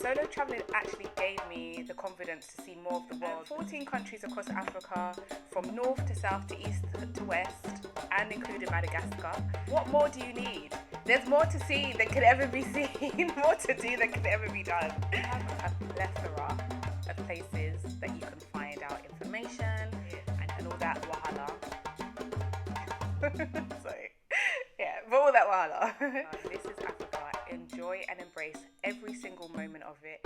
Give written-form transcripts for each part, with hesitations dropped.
Solo traveling actually gave me the confidence to see more of the world. 14 countries across Africa, from north to south to east to west, and including Madagascar. What more do you need? There's more to see than could ever be seen, more to do than could ever be done. We have a plethora of places that you can find out information and all that wahala. Sorry. Yeah, but all that wahala. This is Africa. Enjoy and embrace every single moment of it.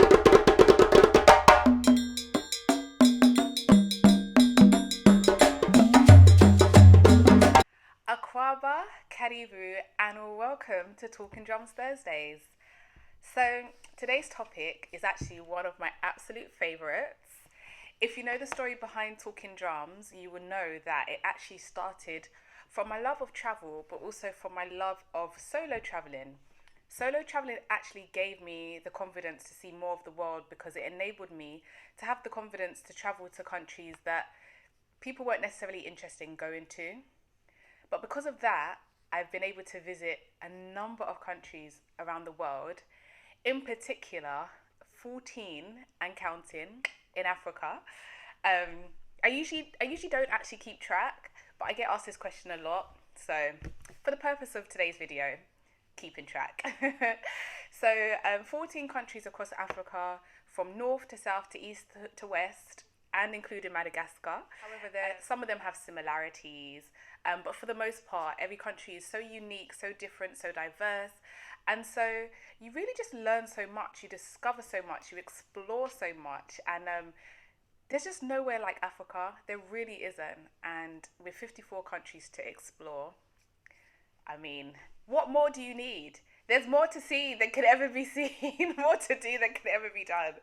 Akwaba, Karibu, and welcome to Talking Drums Thursdays. So today's topic is actually one of my absolute favourites. If you know the story behind Talking Drums, you will know that it actually started from my love of travel, but also from my love of solo travelling. Solo travelling actually gave me the confidence to see more of the world because it enabled me to have the confidence to travel to countries that people weren't necessarily interested in going to. But because of that, I've been able to visit a number of countries around the world, in particular 14 and counting in Africa. I usually don't actually keep track, but I get asked this question a lot. So for the purpose of today's video, keeping track. So 14 countries across Africa, from north to south to east to west, and including Madagascar. However, some of them have similarities, but for the most part, every country is so unique, so different, so diverse. And so you really just learn so much, you discover so much, you explore so much, and there's just nowhere like Africa. There really isn't. And with 54 countries to explore, I mean, what more do you need? There's more to see than could ever be seen, more to do than could ever be done.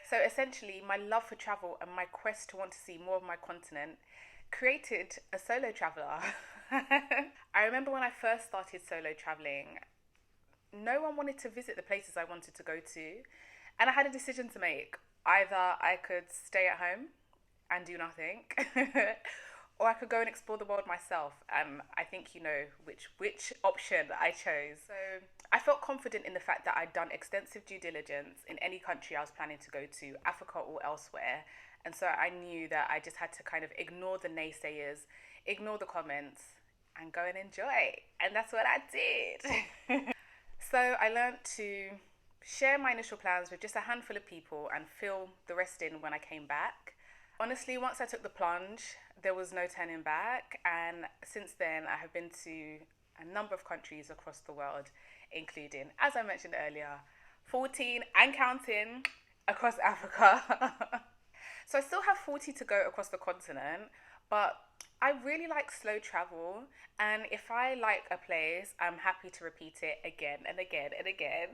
So essentially, my love for travel and my quest to want to see more of my continent created a solo traveller. I remember when I first started solo travelling, no one wanted to visit the places I wanted to go to, and I had a decision to make. Either I could stay at home and do nothing, or I could go and explore the world myself. I think you know which option I chose. So I felt confident in the fact that I'd done extensive due diligence in any country I was planning to go to, Africa or elsewhere. And so I knew that I just had to kind of ignore the naysayers, ignore the comments, and go and enjoy. And that's what I did. So I learned to share my initial plans with just a handful of people and fill the rest in when I came back. Honestly, once I took the plunge, there was no turning back, and since then I have been to a number of countries across the world, including, as I mentioned earlier, 14 and counting across Africa. So I still have 40 to go across the continent, but I really like slow travel, and if I like a place, I'm happy to repeat it again and again and again.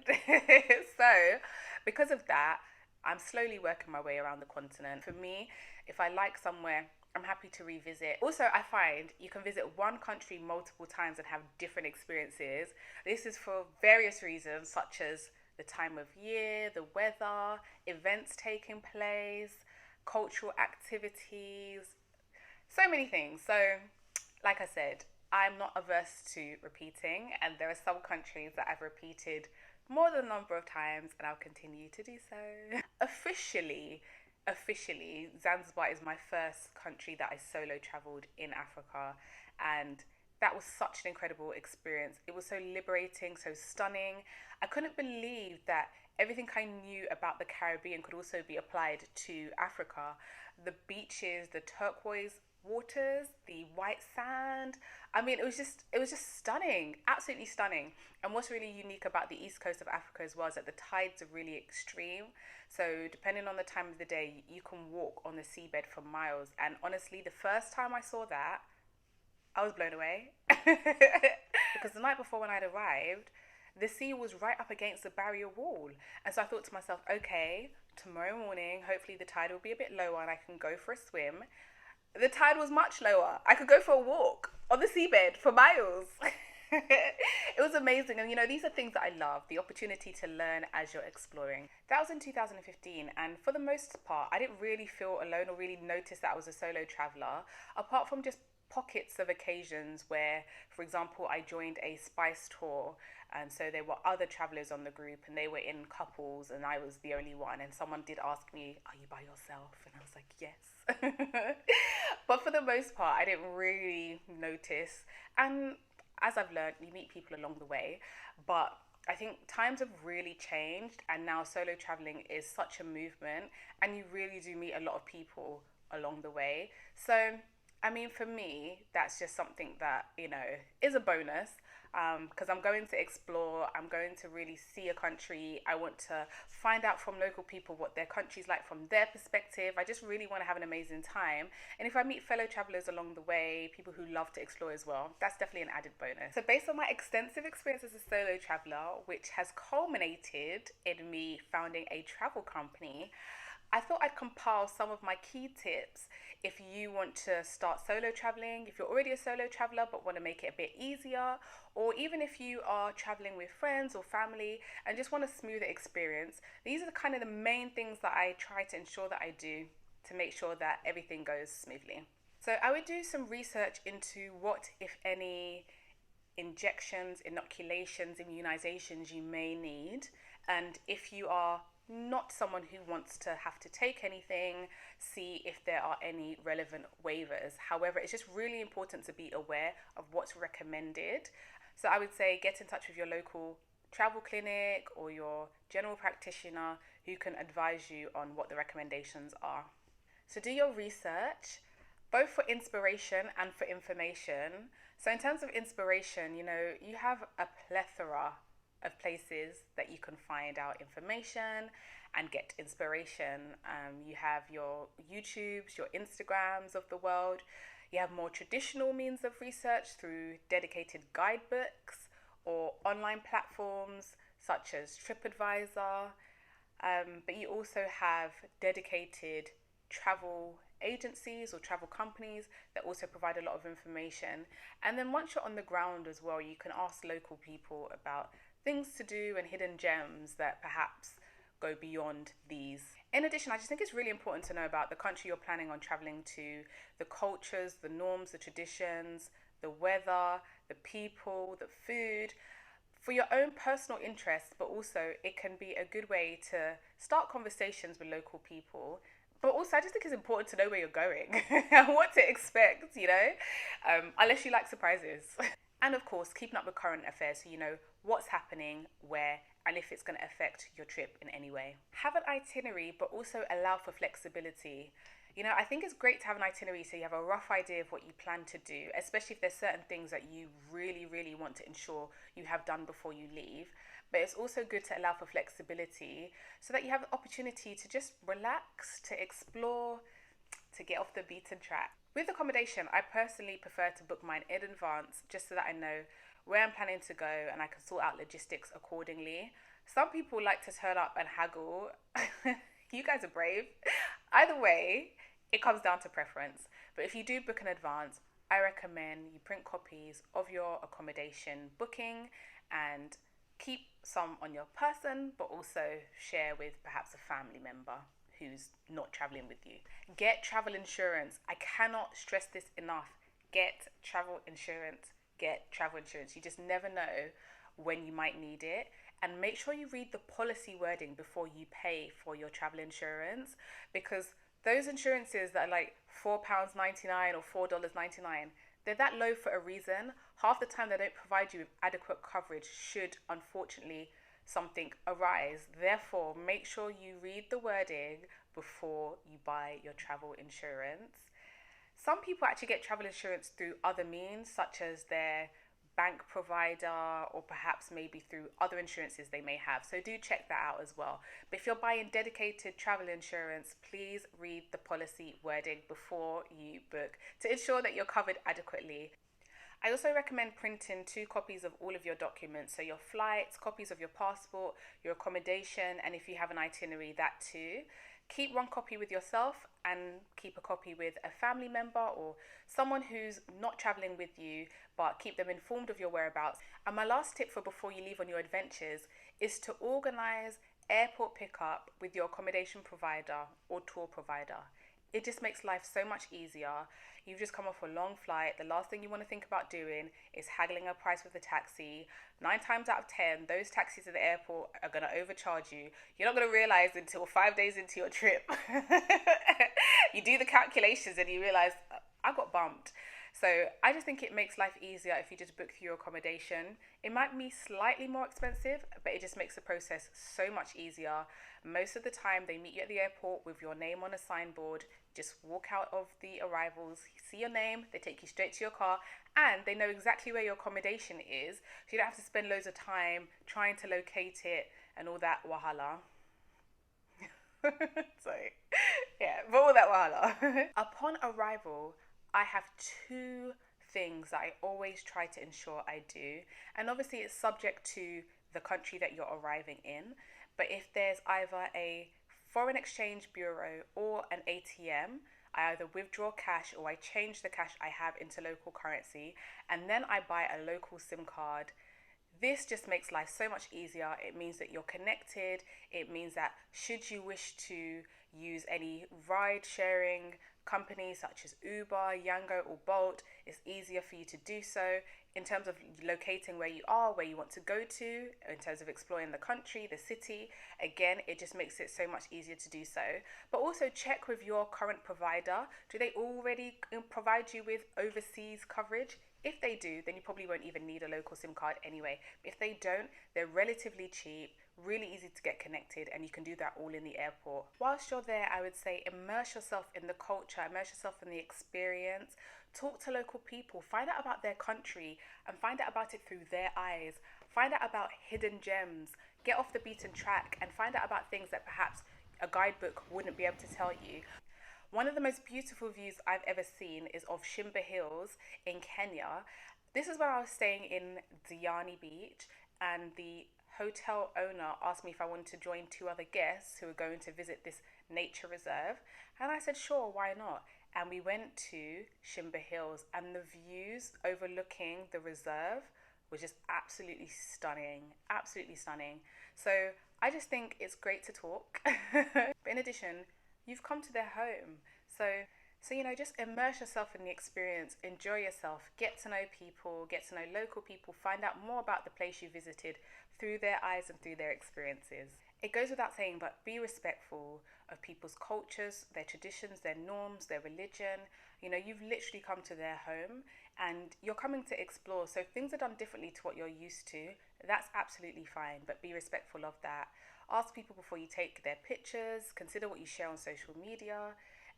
So because of that, I'm slowly working my way around the continent. For me, if I like somewhere, I'm happy to revisit. Also, I find you can visit one country multiple times and have different experiences. This is for various reasons, such as the time of year, the weather, events taking place, cultural activities, so many things. So, like I said, I'm not averse to repeating, and there are some countries that I've repeated more than a number of times, and I'll continue to do so. Officially, Zanzibar is my first country that I solo travelled in Africa, and that was such an incredible experience. It was so liberating, so stunning. I couldn't believe that everything I knew about the Caribbean could also be applied to Africa. The beaches, the turquoise waters, the white sand. I mean, it was just stunning, absolutely stunning. And what's really unique about the east coast of Africa as well is that the tides are really extreme. So depending on the time of the day, you can walk on the seabed for miles. And honestly, the first time I saw that, I was blown away. Because the night before when I'd arrived, the sea was right up against the barrier wall. And so I thought to myself, okay, tomorrow morning, hopefully the tide will be a bit lower and I can go for a swim. The tide was much lower. I could go for a walk on the seabed for miles. It was amazing. And, you know, these are things that I love, the opportunity to learn as you're exploring. That was in 2015. And for the most part, I didn't really feel alone or really notice that I was a solo traveller, apart from just pockets of occasions where, for example, I joined a spice tour, and so there were other travelers on the group and they were in couples and I was the only one, and someone did ask me, "Are you by yourself?" And I was like, "Yes." But for the most part, I didn't really notice. And as I've learned, you meet people along the way, but I think times have really changed, and now solo traveling is such a movement, and you really do meet a lot of people along the way. So, I mean, for me, that's just something that, is a bonus, because I'm going to explore, I'm going to really see a country. I want to find out from local people what their country's like from their perspective. I just really want to have an amazing time. And if I meet fellow travelers along the way, people who love to explore as well, that's definitely an added bonus. So, based on my extensive experience as a solo traveler, which has culminated in me founding a travel company, I thought I'd compile some of my key tips if you want to start solo traveling, if you're already a solo traveler but want to make it a bit easier, or even if you are traveling with friends or family and just want a smoother experience. These are kind of the main things that I try to ensure that I do to make sure that everything goes smoothly. So I would do some research into what, if any, injections, inoculations, immunizations you may need. And if you are not someone who wants to have to take anything, see if there are any relevant waivers. However, it's just really important to be aware of what's recommended. So I would say get in touch with your local travel clinic or your general practitioner who can advise you on what the recommendations are. So do your research, both for inspiration and for information. So in terms of inspiration, you have a plethora of places that you can find out information and get inspiration. You have your YouTubes, your Instagrams of the world. You have more traditional means of research through dedicated guidebooks or online platforms such as TripAdvisor. But you also have dedicated travel agencies or travel companies that also provide a lot of information. And then once you're on the ground as well, you can ask local people about things to do and hidden gems that perhaps go beyond these. In addition, I just think it's really important to know about the country you're planning on traveling to, the cultures, the norms, the traditions, the weather, the people, the food, for your own personal interest, but also it can be a good way to start conversations with local people. But also, I just think it's important to know where you're going and what to expect, unless you like surprises. And of course, keeping up with current affairs so you know what's happening, where, and if it's going to affect your trip in any way. Have an itinerary, but also allow for flexibility. I think it's great to have an itinerary so you have a rough idea of what you plan to do, especially if there's certain things that you really, really want to ensure you have done before you leave. But it's also good to allow for flexibility so that you have the opportunity to just relax, to explore, to get off the beaten track. With accommodation, I personally prefer to book mine in advance just so that I know where I'm planning to go and I can sort out logistics accordingly. Some people like to turn up and haggle. You guys are brave. Either way, it comes down to preference. But if you do book in advance, I recommend you print copies of your accommodation booking and keep some on your person, but also share with perhaps a family member who's not traveling with you. Get travel insurance. I cannot stress this enough. Get travel insurance. Get travel insurance. You just never know when you might need it. And make sure you read the policy wording before you pay for your travel insurance, because those insurances that are like £4.99 or $4.99, they're that low for a reason. Half the time they don't provide you with adequate coverage should, unfortunately, something arise. Therefore, make sure you read the wording before you buy your travel insurance. Some people actually get travel insurance through other means, such as their bank provider or perhaps maybe through other insurances they may have. So do check that out as well. But if you're buying dedicated travel insurance, please read the policy wording before you book to ensure that you're covered adequately. I also recommend printing 2 copies of all of your documents. So your flights, copies of your passport, your accommodation, and if you have an itinerary, that too. Keep 1 copy with yourself and keep a copy with a family member or someone who's not traveling with you, but keep them informed of your whereabouts. And my last tip for before you leave on your adventures is to organize airport pickup with your accommodation provider or tour provider. It just makes life so much easier. You've just come off a long flight. The last thing you want to think about doing is haggling a price with a taxi. 9 times out of 10, those taxis at the airport are going to overcharge you. You're not going to realize until 5 days into your trip. You do the calculations and you realize, I got bumped. So I just think it makes life easier if you just book through your accommodation. It might be slightly more expensive, but it just makes the process so much easier. Most of the time, they meet you at the airport with your name on a signboard. Just walk out of the arrivals, see your name, they take you straight to your car, and they know exactly where your accommodation is. So you don't have to spend loads of time trying to locate it and all that wahala. Sorry. Yeah, but all that wahala. Upon arrival, I have two things that I always try to ensure I do. And obviously, it's subject to the country that you're arriving in. But if there's either a foreign exchange bureau or an ATM, I either withdraw cash or I change the cash I have into local currency, and then I buy a local SIM card. This just makes life so much easier. It means that you're connected. It means that should you wish to use any ride sharing companies such as Uber, Yango, or Bolt, it's easier for you to do so in terms of locating where you are, where you want to go to, in terms of exploring the country, the city. Again, it just makes it so much easier to do so. But also check with your current provider. Do they already provide you with overseas coverage? If they do, then you probably won't even need a local SIM card anyway. If they don't, they're relatively cheap, really easy to get connected, and you can do that all in the airport. Whilst you're there, I would say immerse yourself in the culture, immerse yourself in the experience. Talk to local people, find out about their country and find out about it through their eyes. Find out about hidden gems, get off the beaten track and find out about things that perhaps a guidebook wouldn't be able to tell you. One of the most beautiful views I've ever seen is of Shimba Hills in Kenya. This is where I was staying in Diani Beach, and the hotel owner asked me if I wanted to join two other guests who were going to visit this nature reserve. And I said, sure, why not? And we went to Shimba Hills, and the views overlooking the reserve was just absolutely stunning, absolutely stunning. So I just think it's great to talk. But in addition, you've come to their home. So just immerse yourself in the experience, enjoy yourself, get to know people, get to know local people, find out more about the place you visited through their eyes and through their experiences. It goes without saying, but be respectful of people's cultures, their traditions, their norms, their religion. You've literally come to their home and you're coming to explore. So if things are done differently to what you're used to, that's absolutely fine, but be respectful of that. Ask people before you take their pictures, consider what you share on social media,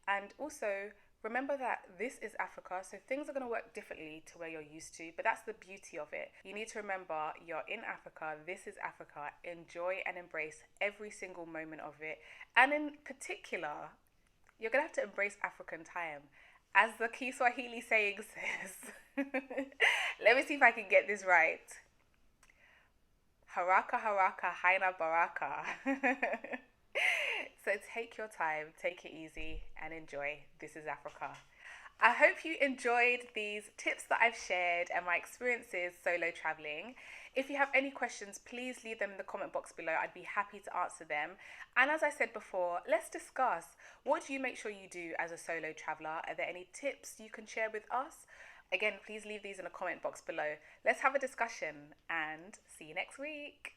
and also remember that this is Africa, so things are going to work differently to where you're used to, but that's the beauty of it. You need to remember you're in Africa, this is Africa, enjoy and embrace every single moment of it, and in particular, you're going to have to embrace African time. As the Kiswahili saying says, let me see if I can get this right. Haraka haraka haina baraka. So take your time, take it easy and enjoy. This is Africa. I hope you enjoyed these tips that I've shared and my experiences solo traveling. If you have any questions, please leave them in the comment box below. I'd be happy to answer them. And as I said before, let's discuss, what do you make sure you do as a solo traveler? Are there any tips you can share with us? Again, please leave these in the comment box below. Let's have a discussion and see you next week.